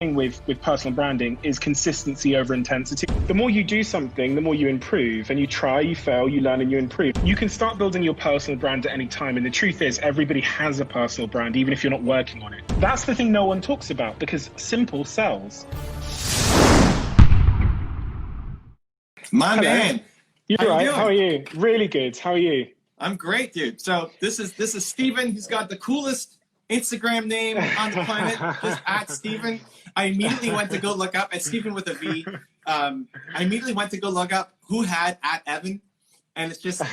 with personal branding is consistency over intensity. The more you do something, the more you improve, and you try, you fail, you learn, and you improve. You can start building your personal brand at any time, and the truth is everybody has a personal brand, even if you're not working on it. That's the thing no one talks about, because simple sells. My Hello. man. You're right. How are you? Really good. How are you? I'm great, dude. So this is Steven. He's got the coolest Instagram name on the planet, just at Steven. I immediately went to go look up at Steven with a V. I immediately went to go look up who had at Evan, and it's just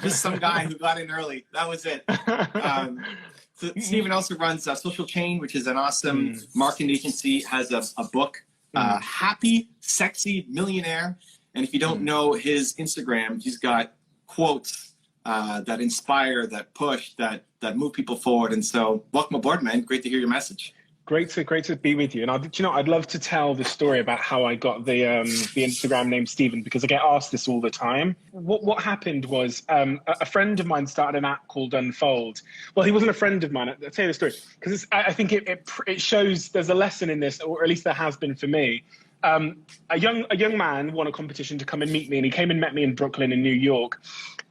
some guy who got in early. That was it. So Steven also runs Social Chain, which is an awesome marketing agency. Has a book, Happy Sexy Millionaire. And if you don't know his Instagram, he's got quotes that inspire, that push, that move people forward. And so, welcome aboard, man. Great to hear your message. Great to be with you. And I'd love to tell the story about how I got the Instagram name Steven, because I get asked this all the time. What happened was a friend of mine started an app called Unfold. Well, he wasn't a friend of mine. I'll tell you the story because I think it shows there's a lesson in this, or at least there has been for me. A young man won a competition to come and meet me, and he came and met me in Brooklyn in New York,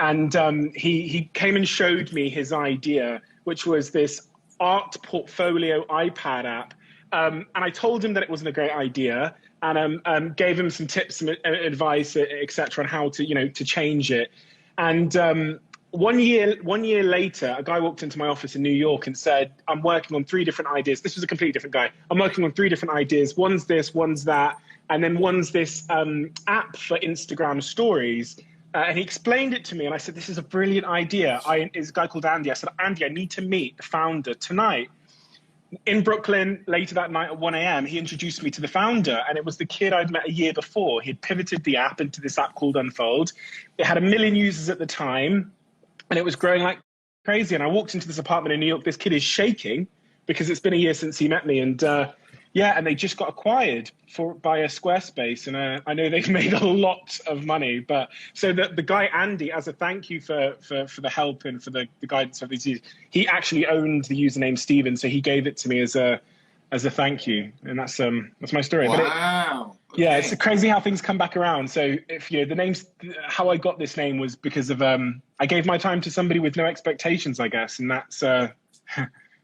and he came and showed me his idea, which was this art portfolio iPad app, and I told him that it wasn't a great idea, and gave him some tips and advice, etc., on how to change it. And 1 year later, a guy walked into my office in New York and said, I'm working on 3 different ideas. This was a completely different guy. I'm working on 3 different ideas. One's this, one's that, and then one's this app for Instagram stories. And he explained it to me, and I said, this is a brilliant idea. It's a guy called Andy. I said, Andy, I need to meet the founder tonight. In Brooklyn, later that night at 1 a.m., he introduced me to the founder, and it was the kid I'd met a year before. He'd pivoted the app into this app called Unfold. It had 1 million users at the time, and it was growing like crazy. And I walked into this apartment in New York. This kid is shaking because it's been a year since he met me. And and they just got acquired by a Squarespace. And I know they've made a lot of money. But so the guy, Andy, as a thank you for the help and for the guidance of these, he actually owned the username Steven. So he gave it to me as a thank you. And that's my story. Wow. Okay. Yeah, it's crazy how things come back around. So if the name's, how I got this name was because of I gave my time to somebody with no expectations, I guess, and that's that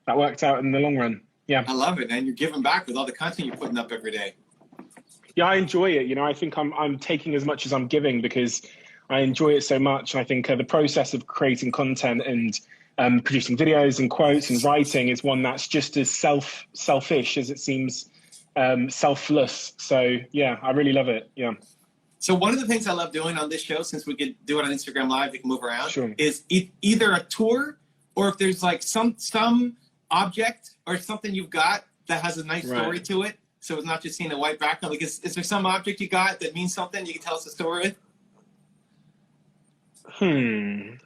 worked out in the long run. Yeah, I love it, and you're giving back with all the content you're putting up every day. Yeah, I enjoy it. I think I'm taking as much as I'm giving because I enjoy it so much. And I think the process of creating content and producing videos and quotes and writing is one that's just as selfish as it seems selfless. So yeah, I really love it. Yeah. So one of the things I love doing on this show, since we could do it on Instagram Live, we can move around, sure, is either a tour or if there's like some object or something you've got that has a nice story to it. So it's not just seeing a white background. Like, is there some object you got that means something you can tell us a story with? I'm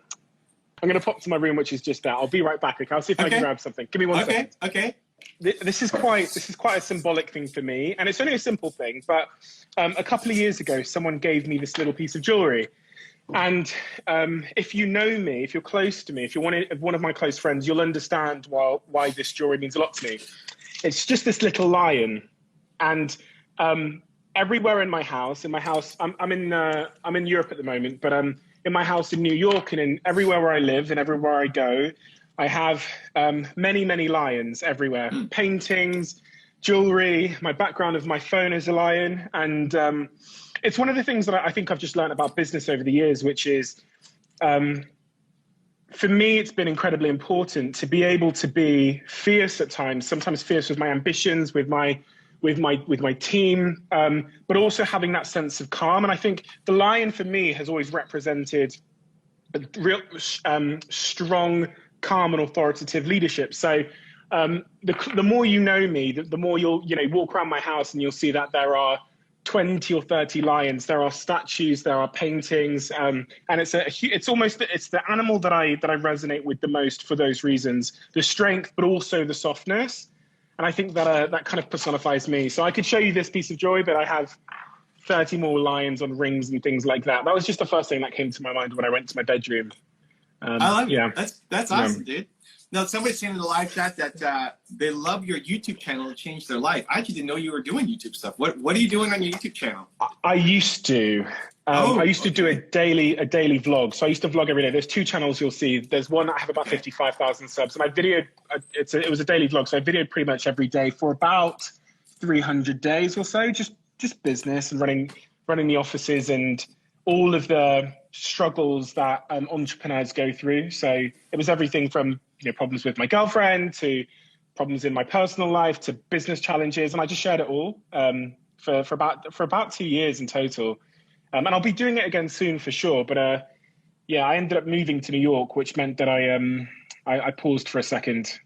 going to pop to my room, which is just that. I'll be right back. Okay, I'll see if I can grab something. Give me 1 second. Okay. This is quite a symbolic thing for me, and it's only a simple thing. But a couple of years ago, someone gave me this little piece of jewelry, and if you know me, if you're close to me, if you're one of my close friends, you'll understand why this jewelry means a lot to me. It's just this little lion, and everywhere in my house, I'm in Europe at the moment, but in my house in New York and everywhere where I live and everywhere I go, I have many lions everywhere. Paintings, jewelry, my background of my phone is a lion. And it's one of the things that I think I've just learned about business over the years, which is, for me, it's been incredibly important to be able to be fierce at times, sometimes fierce with my ambitions, with my team, but also having that sense of calm. And I think the lion for me has always represented a real strong, calm and authoritative leadership. So the more you know me, the more you'll walk around my house and you'll see that there are 20 or 30 lions. There are statues, there are paintings, and it's the animal that I resonate with the most for those reasons: the strength, but also the softness. And I think that kind of personifies me. So I could show you this piece of jewelry, but I have 30 more lions on rings and things like that. That was just the first thing that came to my mind when I went to my bedroom. I love it. That's awesome, dude. Now, somebody's saying in the live chat that they love your YouTube channel to change their life. I actually didn't know you were doing YouTube stuff. What are you doing on your YouTube channel? I used to. I used to do a daily vlog. So I used to vlog every day. There's two channels you'll see. There's one that I have about 55,000 subs, and I videoed. It was a daily vlog, so I videoed pretty much every day for about 300 days or so. Just business and running the offices and all of the struggles that entrepreneurs go through. So it was everything from problems with my girlfriend to problems in my personal life to business challenges, and I just shared it all for about 2 years in total. And I'll be doing it again soon for sure. But yeah, I ended up moving to New York, which meant that I paused for a second.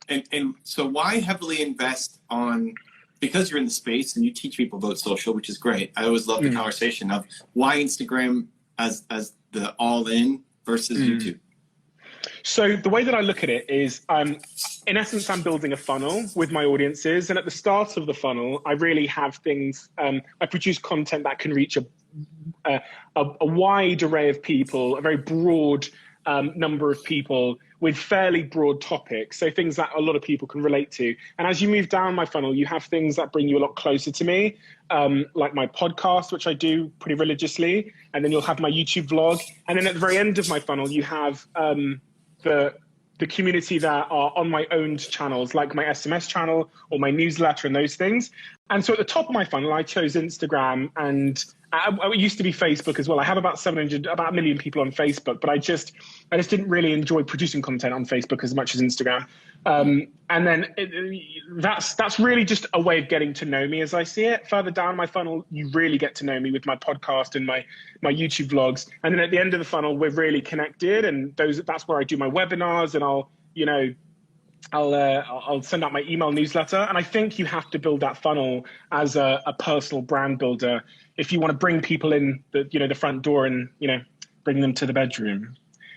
And so why heavily invest on, because you're in the space and you teach people about social, which is great. I always love the conversation of why Instagram as the all-in versus YouTube. So the way that I look at it is, in essence, I'm building a funnel with my audiences. And at the start of the funnel, I really have things, I produce content that can reach a wide array of people, a very broad number of people with fairly broad topics. So things that a lot of people can relate to. And as you move down my funnel, you have things that bring you a lot closer to me, like my podcast, which I do pretty religiously. And then you'll have my YouTube vlog. And then at the very end of my funnel, you have the community that are on my owned channels, like my SMS channel or my newsletter and those things. And so at the top of my funnel, I chose Instagram, and I used to be Facebook as well. I have about 1 million people on Facebook, but I just didn't really enjoy producing content on Facebook as much as Instagram. And then that's really just a way of getting to know me as I see it. Further down my funnel, you really get to know me with my podcast and my YouTube vlogs. And then at the end of the funnel, we're really connected, and that's where I do my webinars, and I'll send out my email newsletter. And I think you have to build that funnel as a personal brand builder if you want to bring people in the front door and bring them to the bedroom.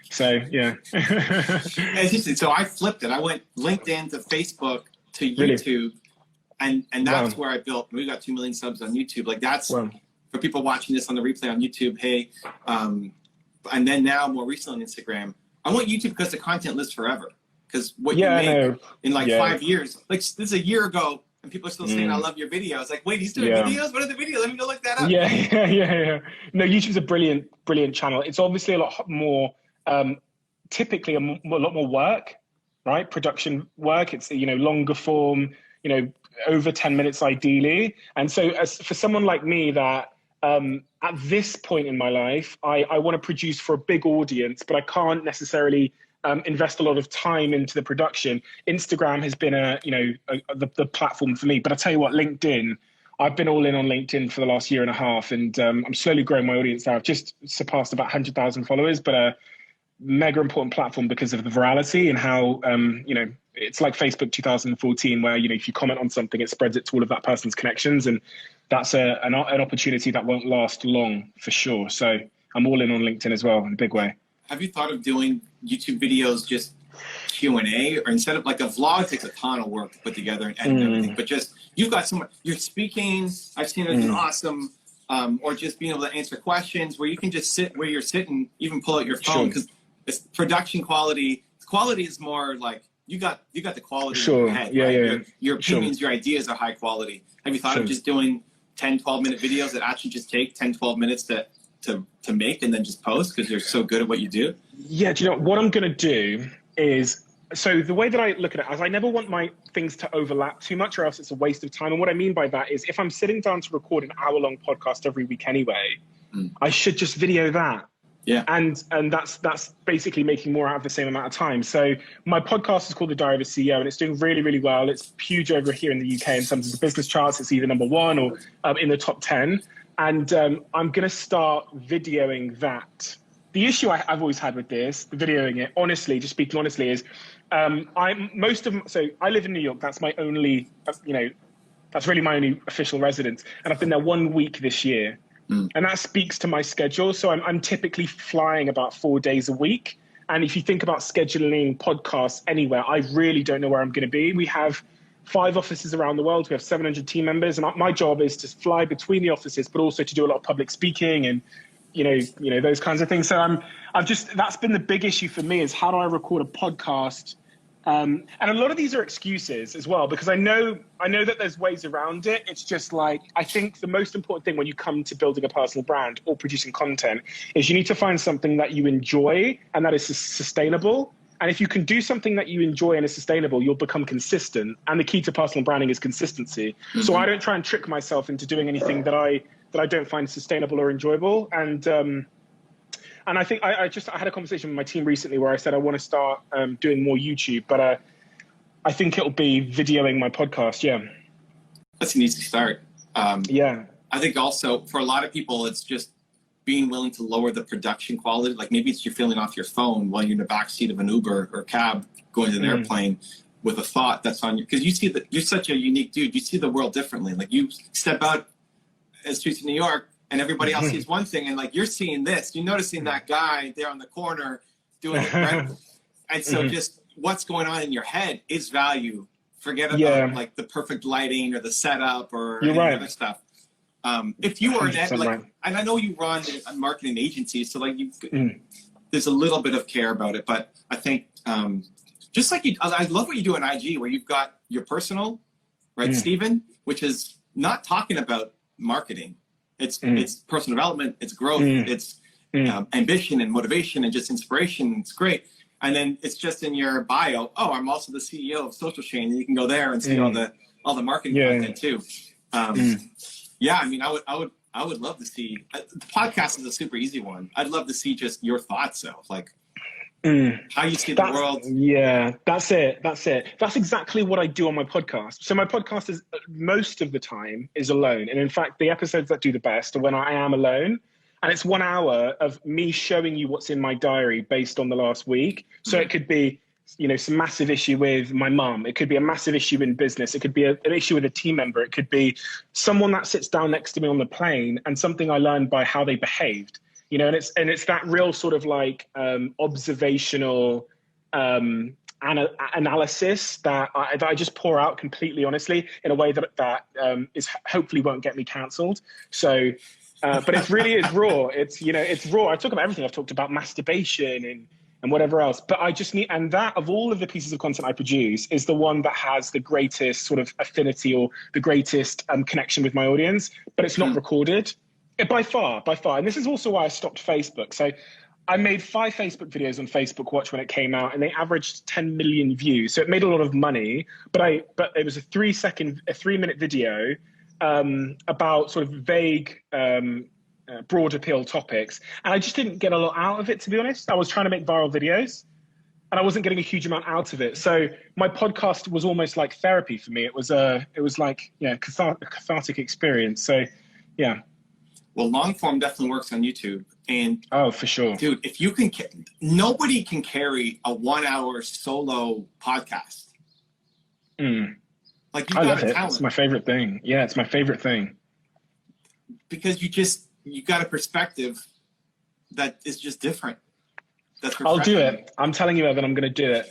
So yeah. So I flipped it. I went LinkedIn to Facebook to YouTube, and that's where I built. We got 2 million subs on YouTube. Like that's for people watching this on the replay on YouTube. Hey, and then now more recently on Instagram. I want YouTube because the content lives forever. Because what you make in 5 years, like this is a year ago, and people are still saying, I love your videos. Like, wait, he's doing videos? What are the videos? Let me go look that up. Yeah. No, YouTube's a brilliant channel. It's obviously a lot more, typically a lot more work, right? Production work. It's, longer form, over 10 minutes ideally. And so for someone like me that at this point in my life, I want to produce for a big audience, but I can't necessarily invest a lot of time into the production. Instagram has been the platform for me. But I tell you what, LinkedIn, I've been all in on LinkedIn for the last year and a half, and I'm slowly growing my audience there. I've just surpassed about 100,000 followers, but a mega important platform because of the virality and how, it's like Facebook 2014, where, if you comment on something, it spreads it to all of that person's connections. And that's an opportunity that won't last long for sure. So I'm all in on LinkedIn as well in a big way. Have you thought of doing YouTube videos, just Q&A, or instead of like a vlog takes a ton of work to put together and edit everything, but just you've got someone, you're speaking, I've seen it, awesome, or just being able to answer questions where you can just sit where you're sitting, even pull out your phone, because it's production quality. Quality is more like you got the quality in your head, right? Your opinions, your ideas are high quality. Have you thought of just doing 10, 12-minute videos that actually just take 10, 12 minutes to make and then just post because you're so good at what you do? Yeah, do you know what I'm going to do is, so the way that I look at it is I never want my things to overlap too much or else it's a waste of time. And what I mean by that is if I'm sitting down to record an hour-long podcast every week anyway, I should just video that. Yeah. And that's basically making more out of the same amount of time. So my podcast is called The Diary of a CEO, and it's doing really, really well. It's huge over here in the UK in terms of the business charts. It's either #1 or in the top 10. And I'm going to start videoing that. The issue I've always had with this, videoing it, honestly, just speaking honestly, is so I live in New York. That's my only, that's really my only official residence. And I've been there 1 week this year. And that speaks to my schedule. So I'm typically flying about 4 days a week. And if you think about scheduling podcasts anywhere, I really don't know where I'm going to be. We have 5 offices around the world. We have 700 team members. And my job is to fly between the offices, but also to do a lot of public speaking and those kinds of things. So that's been the big issue for me, is how do I record a podcast? And a lot of these are excuses as well, because I know that there's ways around it. It's just like, I think the most important thing when you come to building a personal brand or producing content is you need to find something that you enjoy and that is sustainable. And if you can do something that you enjoy and is sustainable, you'll become consistent. And the key to personal branding is consistency. Mm-hmm. So I don't try and trick myself into doing anything that I don't find sustainable or enjoyable. And I think I had a conversation with my team recently where I said I want to start doing more YouTube, but I think it'll be videoing my podcast. Yeah, that's an easy start. Yeah, I think also for a lot of people, it's just being willing to lower the production quality. Like maybe it's you're filming off your phone while you're in the back seat of an Uber or cab going to an airplane with a thought that's on you, because you see that you're such a unique dude. You see the world differently. Like you step out as streets of New York, and everybody else sees one thing, and like you're seeing this, you're noticing that guy there on the corner doing it, right? And so just what's going on in your head is value. Forget about like the perfect lighting or the setup or any other stuff. If you are and I know you run a marketing agency, so like there's a little bit of care about it, but I think just like I love what you do on IG, where you've got your personal, right, Stephen, which is not talking about marketing. It's personal development, it's growth, it's ambition and motivation and just inspiration. It's great. And then it's just in your bio, oh, I'm also the CEO of Social Chain, and you can go there and see all the marketing content too. Yeah, I mean, I would love to see. The podcast is a super easy one. I'd love to see just your thoughts, though, like how you see the world. Yeah, that's it. That's exactly what I do on my podcast. So my podcast is most of the time is alone, and in fact, the episodes that do the best are when I am alone. And it's 1 hour of me showing you what's in my diary based on the last week. So it could be, some massive issue with my mum. It could be a massive issue in business. It could be an issue with a team member. It could be someone that sits down next to me on the plane and something I learned by how they behaved. And it's that real sort of like observational analysis that I just pour out completely honestly in a way that is hopefully won't get me cancelled. So. But it really is raw. It's raw. I talk about everything. I've talked about masturbation and whatever else. But I just need, and that of all of the pieces of content I produce is the one that has the greatest sort of affinity or the greatest connection with my audience. But it's not recorded by far. And this is also why I stopped Facebook. So I made 5 Facebook videos on Facebook Watch when it came out, and they averaged 10 million views. So it made a lot of money. But it was a 3-minute video. About sort of vague, broad appeal topics. And I just didn't get a lot out of it, to be honest. I was trying to make viral videos and I wasn't getting a huge amount out of it. So my podcast was almost like therapy for me. It was like, a cathartic experience. So, yeah. Well, long form definitely works on YouTube. And oh, for sure. Dude, if you can, nobody can carry a 1 hour solo podcast. Like I love it. It's my favorite thing. Yeah, it's my favorite thing. Because you got a perspective that is just different. I'll do it. I'm telling you, Evan, I'm going to do it.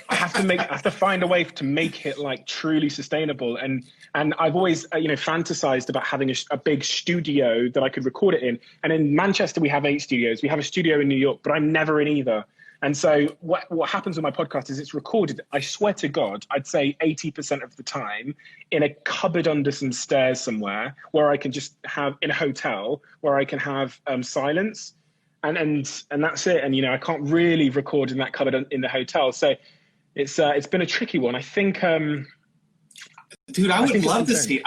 I have to find a way to make it like truly sustainable. And I've always, fantasized about having a big studio that I could record it in. And in Manchester, we have 8 studios. We have a studio in New York, but I'm never in either. And so what happens with my podcast is it's recorded, I swear to God, I'd say 80% of the time in a cupboard under some stairs somewhere where I can just have, in a hotel, where I can have silence and that's it. And, I can't really record in that cupboard in the hotel. So it's been a tricky one. I think... Dude, I would love to see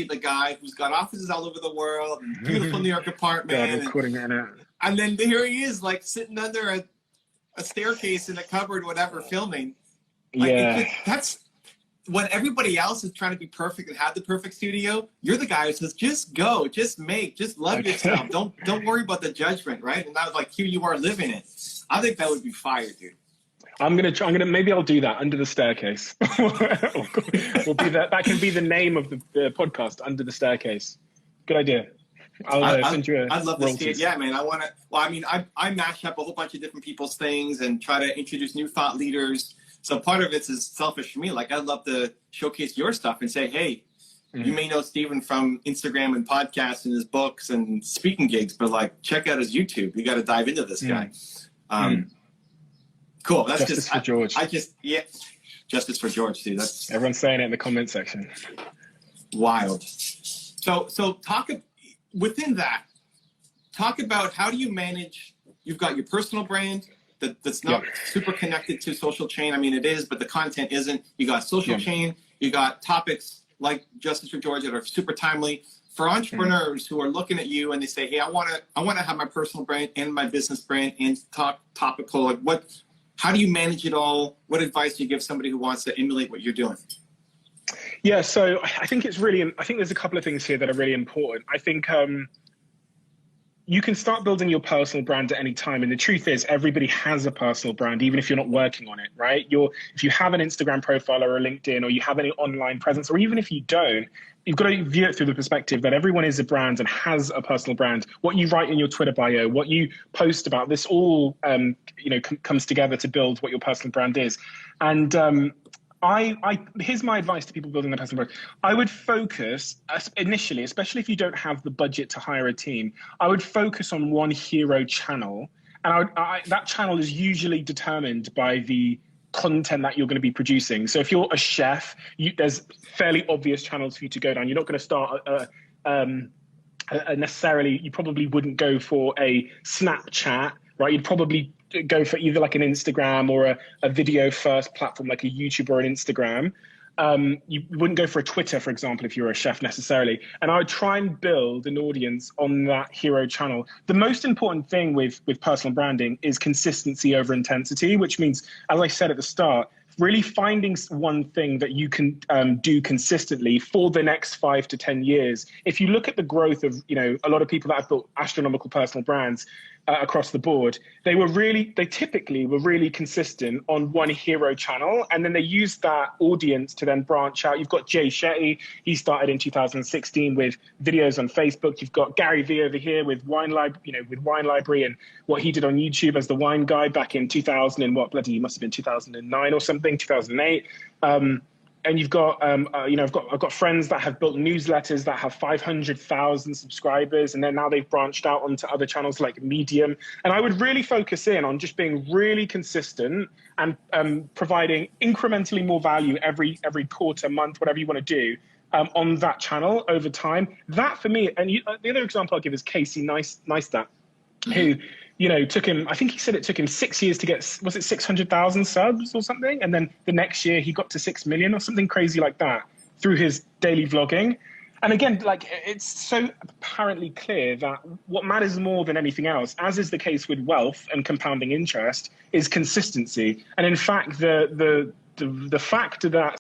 the guy who's got offices all over the world, and beautiful New York apartment. Recording it. And then here he is, like sitting under a staircase in a cupboard, whatever, filming. Like, that's when everybody else is trying to be perfect and have the perfect studio. You're the guy who says, just go, just make, just love yourself. Don't worry about the judgment, right? And I was like, here you are living it. I think that would be fire, dude. Maybe I'll do that under the staircase. Will be that can be the name of the podcast, Under the Staircase. Good idea. I'd love to see it. Yeah, man. I mash up a whole bunch of different people's things and try to introduce new thought leaders. So part of it is selfish for me. Like, I'd love to showcase your stuff and say, hey, you may know Stephen from Instagram and podcasts and his books and speaking gigs, but like, check out his YouTube. You got to dive into this guy. Cool. That's Justice for George. Justice for George, dude. That's everyone's saying it in the comment section. Wild. So within that, talk about how do you manage, you've got your personal brand that's not super connected to social chain. I mean, it is, but the content isn't. You got social chain, you got topics like Justice for George that are super timely. For entrepreneurs who are looking at you and they say, hey, I want to have my personal brand and my business brand and topical, like how do you manage it all? What advice do you give somebody who wants to emulate what you're doing? Yeah, so I think there's a couple of things here that are really important. I think you can start building your personal brand at any time. And the truth is everybody has a personal brand, even if you're not working on it, right? If you have an Instagram profile or a LinkedIn, or you have any online presence, or even if you don't, you've got to view it through the perspective that everyone is a brand and has a personal brand. What you write in your Twitter bio, what you post about, this all comes together to build what your personal brand is. And here's my advice to people building their personal brand. I would focus initially, especially if you don't have the budget to hire a team, I would focus on one hero channel. And that channel is usually determined by the content that you're going to be producing. So if you're a chef, there's fairly obvious channels for you to go down. You're not going to start necessarily, you probably wouldn't go for a Snapchat, right? You'd probably go for either like an Instagram or a video first platform like a YouTube or an Instagram. You wouldn't go for a Twitter, for example, if you're a chef necessarily. And I would try and build an audience on that hero channel. The most important thing with personal branding is consistency over intensity, which means, as I said at the start, really finding one thing that you can do consistently for the next 5 to 10 years. If you look at the growth of, a lot of people that have built astronomical personal brands across the board, they typically were really consistent on one hero channel, and then they used that audience to then branch out. You've got Jay Shetty, he started in 2016 with videos on Facebook. You've got Gary Vee over here with Wine Library and what he did on YouTube as the wine guy back in 2000 and it must have been 2009 or something, 2008. And you've got, I've got friends that have built newsletters that have 500,000 subscribers, and then now they've branched out onto other channels like Medium. And I would really focus in on just being really consistent and providing incrementally more value every quarter, month, whatever you want to do on that channel over time. That for me, and the other example I'll give is Casey Neistat, who, took him, I think he said it took him 6 years to get, was it 600,000 subs or something? And then the next year he got to 6 million or something crazy like that through his daily vlogging. And again, it's so apparently clear that what matters more than anything else, as is the case with wealth and compounding interest, is consistency. And in fact, the fact that